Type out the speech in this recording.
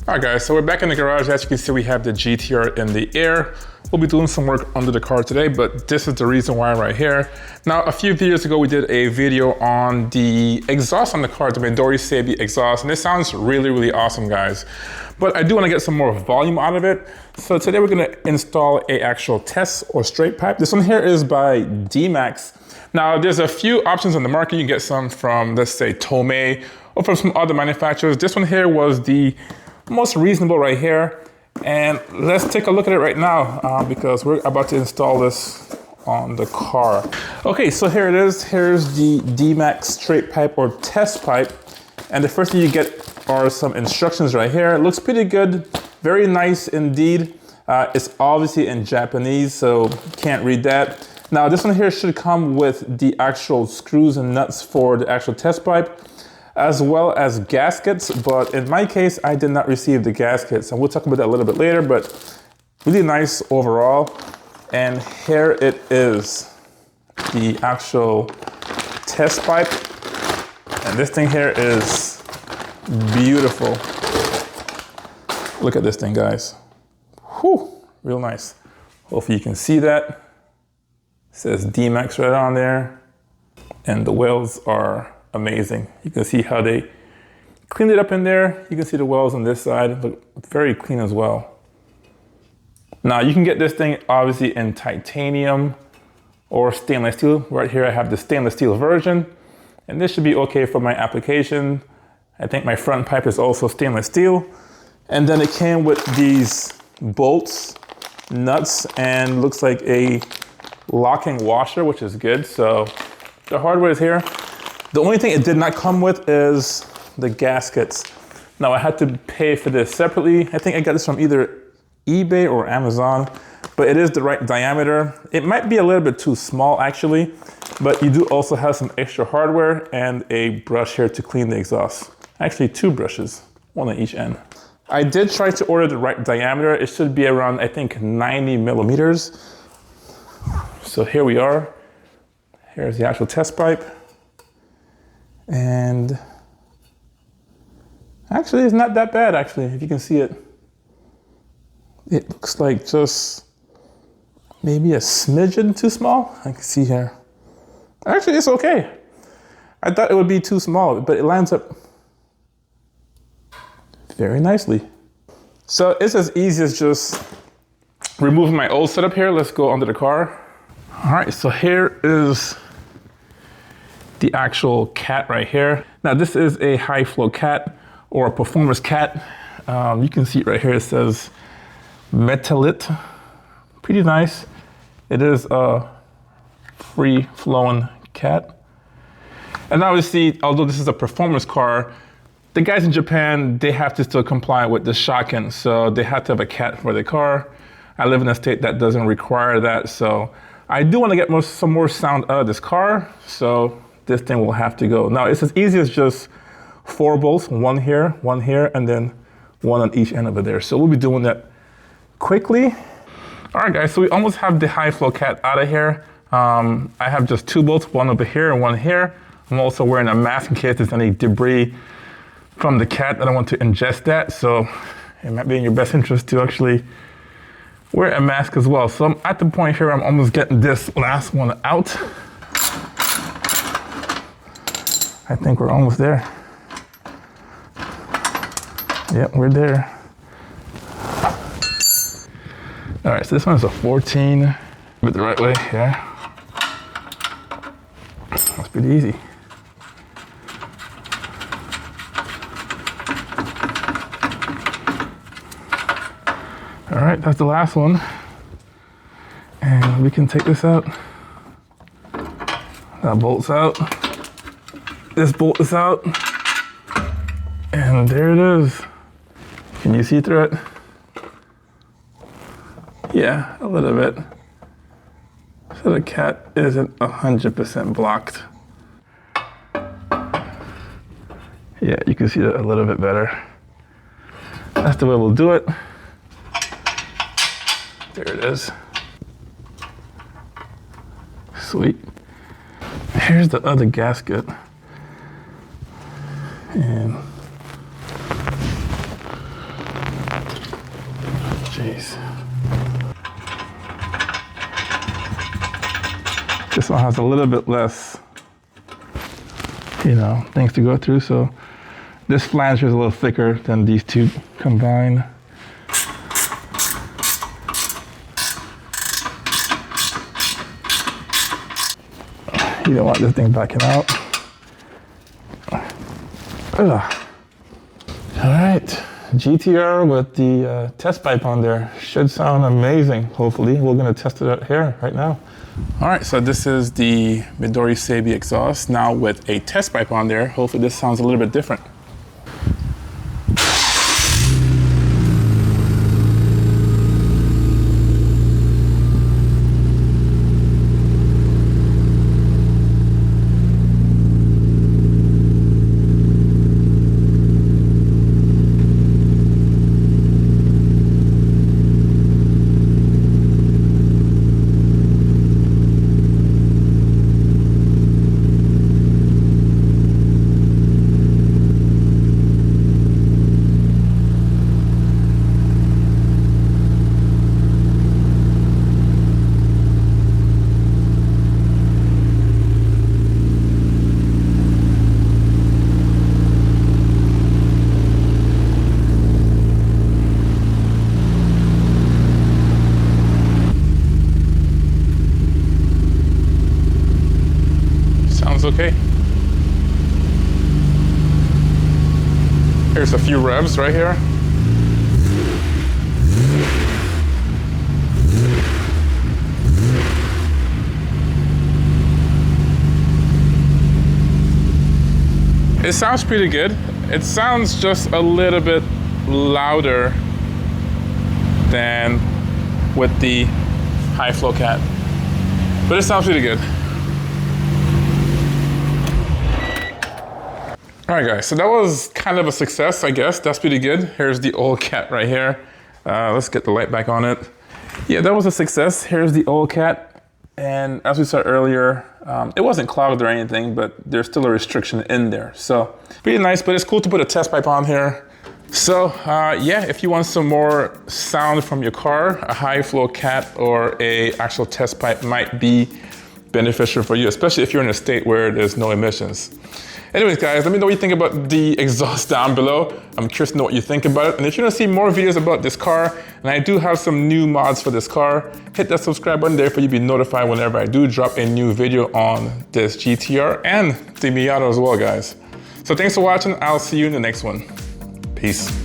All right guys, so we're back in the garage. As you can see, we have the GTR in the air. We'll be doing some work under the car today, but this is the reason why I'm right here. Now, a few videos ago, we did a video on the exhaust on the car, the Midori Sabi exhaust, and it sounds really, really awesome, guys. But I do want to get some more volume out of it. So today we're going to install a actual test or straight pipe. This one here is by D-Max. Now, there's a few options on the market. You can get some from, let's say, Tomei, or from some other manufacturers. This one here was the most reasonable right here. And let's take a look at it right now because we're about to install this on the car. Okay, so here it is. Here's the D-Max straight pipe or test pipe. And the first thing you get are some instructions right here. It looks pretty good, very nice indeed. It's obviously in Japanese, so can't read that. Now this one here should come with the actual screws and nuts for the actual test pipe, as well as gaskets, but in my case, I did not receive the gaskets, and we'll talk about that a little bit later, but really nice overall. And here it is, the actual test pipe. And this thing here is beautiful. Look at this thing, guys. Whew, real nice. Hopefully you can see that. It says D-Max right on there, and the welds are amazing. You can see how they cleaned it up in there. You can see the welds on this side look very clean as well. Now you can get this thing obviously in titanium or stainless steel. Right here I have the stainless steel version, and this should be okay for my application. I think my front pipe is also stainless steel. And then it came with these bolts, nuts, and looks like a locking washer, which is good. So the hardware is here. The only thing it did not come with is the gaskets. Now I had to pay for this separately. I think I got this from either eBay or Amazon, but it is the right diameter. It might be a little bit too small actually, but you do also have some extra hardware and a brush here to clean the exhaust. Actually 2 brushes, 1 on each end. I did try to order the right diameter. It should be around, I think, 90 millimeters. So here we are. Here's the actual test pipe. And actually it's not that bad actually, if you can see it. It looks like just maybe a smidgen too small. I can see here. Actually it's okay. I thought it would be too small, but it lines up very nicely. So it's as easy as just removing my old setup here. Let's go under the car. All right, so here is the actual cat right here. Now this is a high flow cat or a performance cat. You can see it right here. It says Metalit. Pretty nice. It is a free flowing cat. And obviously, although this is a performance car, the guys in Japan, they have to still comply with the Shaken. So they have to have a cat for their car. I live in a state that doesn't require that. So I do want to get some more sound out of this car. So this thing will have to go. Now it's as easy as just 4 bolts, 1 here, and then 1 on each end over there. So we'll be doing that quickly. All right guys, so we almost have the high flow cat out of here. I have just 2 bolts, 1 over here and 1 here. I'm also wearing a mask in case there's any debris from the cat. I don't want to ingest that. So it might be in your best interest to actually wear a mask as well. So I'm at the point here, I'm almost getting this last one out. I think we're almost there. Yep, we're there. All right, so this one is a 14. But the right way, yeah. That's pretty easy. All right, that's the last one. And we can take this out. That bolt's out. This bolt is out. And there it is. Can you see through it? Yeah, a little bit. So the cat isn't 100% blocked. Yeah, you can see that a little bit better. That's the way we'll do it. There it is. Sweet. Here's the other gasket. And Jeez. This one has a little bit less, you know, things to go through. So this flange is a little thicker than these two combined. You don't want this thing backing out. Ugh. All right, GTR with the test pipe on there. Should sound amazing, hopefully. We're gonna test it out here right now. All right, so this is the Midori Seibi exhaust, now with a test pipe on there. Hopefully this sounds a little bit different. Okay. Here's a few revs right here. It sounds pretty good. It sounds just a little bit louder than with the high flow cat, but it sounds pretty good. All right, guys, so that was kind of a success, I guess. That's pretty good. Here's the old cat right here. Let's get the light back on it. Yeah, that was a success. Here's the old cat. And as we saw earlier, it wasn't clogged or anything, but there's still a restriction in there. So pretty nice, but it's cool to put a test pipe on here. So yeah, if you want some more sound from your car, a high flow cat or a actual test pipe might be beneficial for you, especially if you're in a state where there's no emissions. Anyways, guys, let me know what you think about the exhaust down below. I'm curious to know what you think about it. And if you want to see more videos about this car, and I do have some new mods for this car, hit that subscribe button there for you to be notified whenever I do drop a new video on this GTR and the Miata as well, guys. So thanks for watching. I'll see you in the next one. Peace.